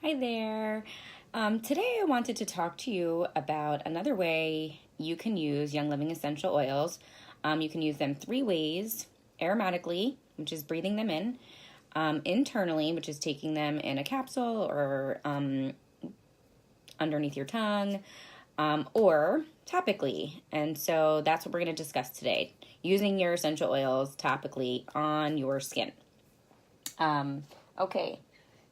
Hi there. Today I wanted to talk to you about another way you can use Young Living essential oils. You can use them three ways: aromatically, which is breathing them in; internally, which is taking them in a capsule or underneath your tongue; or topically. And so that's what we're going to discuss today: using your essential oils topically on your skin. Okay.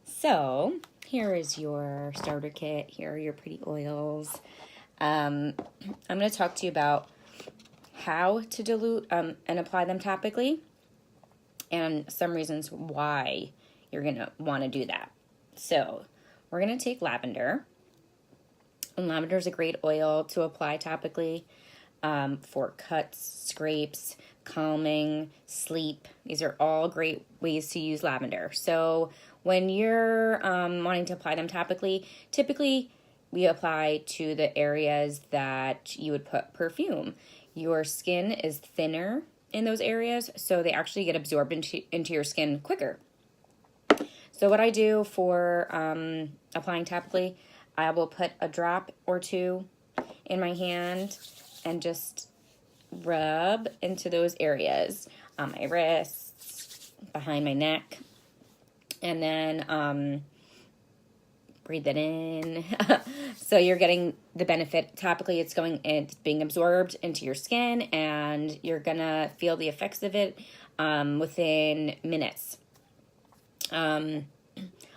So here is your starter kit. Here are your pretty oils. I'm going to talk to you about how to dilute and apply them topically, and some reasons why you're going to want to do that. So we're going to take lavender. And lavender is a great oil to apply topically for cuts, scrapes, calming, sleep. These are all great ways to use lavender. So when you're wanting to apply them topically, typically we apply to the areas that you would put perfume. Your skin is thinner in those areas, so they actually get absorbed into your skin quicker. So what I do for applying topically, I will put a drop or two in my hand and just rub into those areas, on my wrists, behind my neck, and then breathe it in. So you're getting the benefit topically. It's being absorbed into your skin, and you're gonna feel the effects of it within minutes. On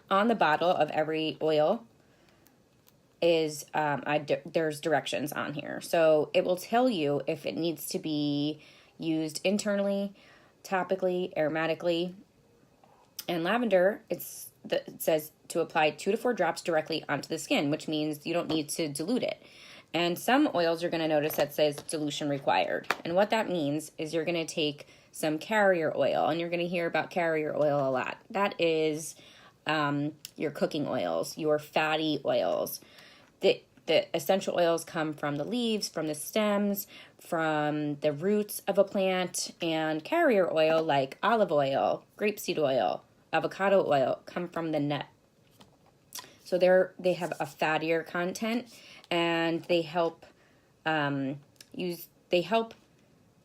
the bottle of every oil is there's directions on here, so it will tell you if it needs to be used internally, topically, aromatically. And lavender, it says to apply 2 to 4 drops directly onto the skin, which means you don't need to dilute it. And some oils you're going to notice that says dilution required, and what that means is you're going to take some carrier oil, and you're going to hear about carrier oil a lot. That is your cooking oils, your fatty oils. The essential oils come from the leaves, from the stems, from the roots of a plant, and carrier oil like olive oil, grapeseed oil, avocado oil come from the nut. So they have a fattier content, and they help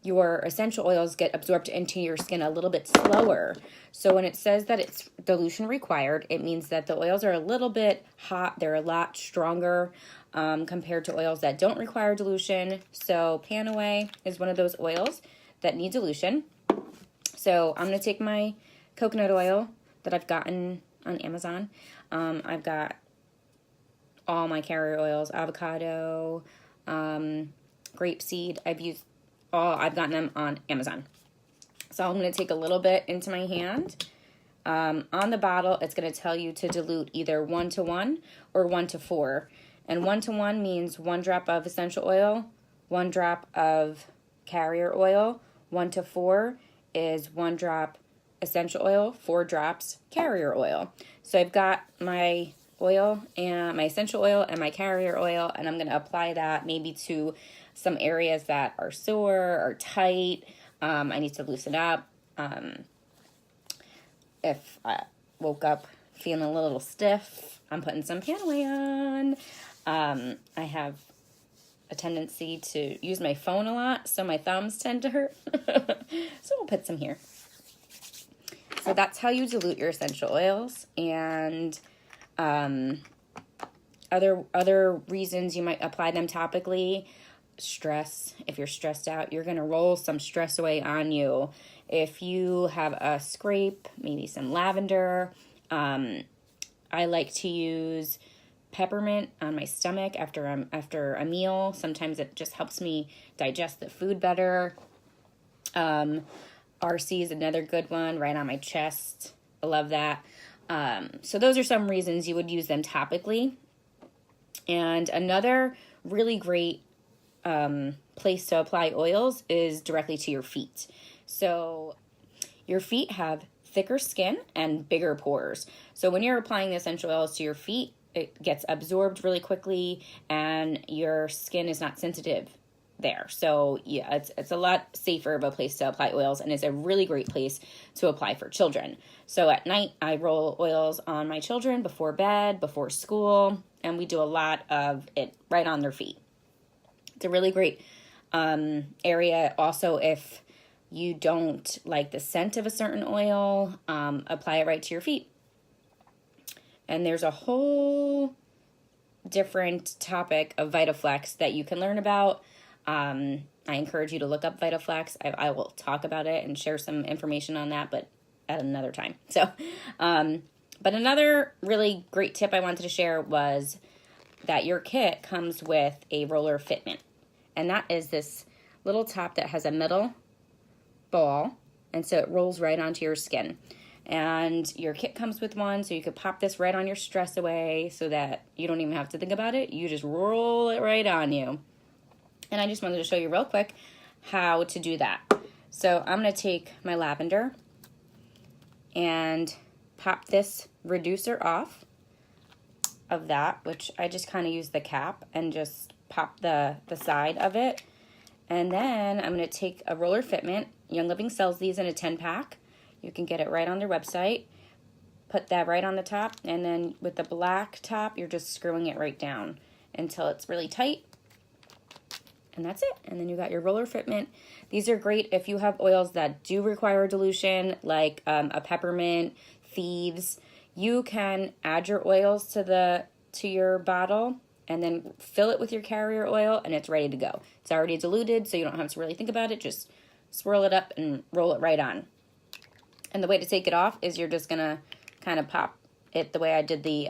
your essential oils get absorbed into your skin a little bit slower. So when it says that it's dilution required, it means that the oils are a little bit hot. They're a lot stronger compared to oils that don't require dilution. So Panaway is one of those oils that need dilution. So I'm going to take my coconut oil that I've gotten on Amazon. I've got all my carrier oils, avocado, grapeseed. I've gotten them on Amazon. So I'm going to take a little bit into my hand. On the bottle, it's going to tell you to dilute either 1 to 1 or 1 to 4. And 1 to 1 means 1 drop of essential oil, 1 drop of carrier oil. 1 to 4 is 1 drop essential oil, 4 drops carrier oil. So I've got my oil and my essential oil and my carrier oil, and I'm going to apply that maybe to some areas that are sore or tight. I need to loosen up. If I woke up feeling a little stiff, I'm putting some Panaway on. I have a tendency to use my phone a lot, so my thumbs tend to hurt. So we'll put some here. So that's how you dilute your essential oils. And other reasons you might apply them topically: stress. If you're stressed out, you're going to roll some stress away on you. If you have a scrape, maybe some lavender. I like to use peppermint on my stomach after a meal. Sometimes it just helps me digest the food better. RC is another good one, right on my chest. I love that. So those are some reasons you would use them topically. And another really great place to apply oils is directly to your feet. So your feet have thicker skin and bigger pores. So when you're applying the essential oils to your feet, it gets absorbed really quickly, and your skin is not sensitive there. So yeah, it's a lot safer of a place to apply oils, and it's a really great place to apply for children. So at night, I roll oils on my children before bed, before school, and we do a lot of it right on their feet. It's a really great area. Also, if you don't like the scent of a certain oil, apply it right to your feet. And there's a whole different topic of VitaFlex that you can learn about. I encourage you to look up VitaFlex. I will talk about it and share some information on that, but at another time. So, but another really great tip I wanted to share was that your kit comes with a roller fitment. And that is this little top that has a metal ball, and so it rolls right onto your skin. And your kit comes with one, so you could pop this right on your stress away so that you don't even have to think about it. You just roll it right on you. And I just wanted to show you real quick how to do that. So I'm going to take my lavender and pop this reducer off of that, which I just kind of use the cap and just pop the side of it. And then I'm going to take a roller fitment. Young Living sells these in a 10-pack. You can get it right on their website. Put that right on the top, and then with the black top, you're just screwing it right down until it's really tight. And that's it. And then you got your roller fitment. These are great if you have oils that do require dilution, like a peppermint, thieves. You can add your oils to your bottle and then fill it with your carrier oil, and it's ready to go. It's already diluted, so you don't have to really think about it. Just swirl it up and roll it right on. And the way to take it off is you're just gonna kind of pop it the way I did the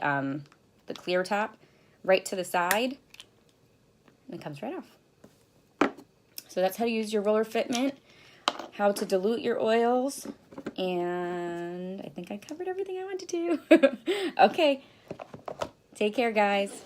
clear top, right to the side, and it comes right off. So that's how to use your roller fitment, how to dilute your oils, and I think I covered everything I wanted to do. Okay, take care, guys.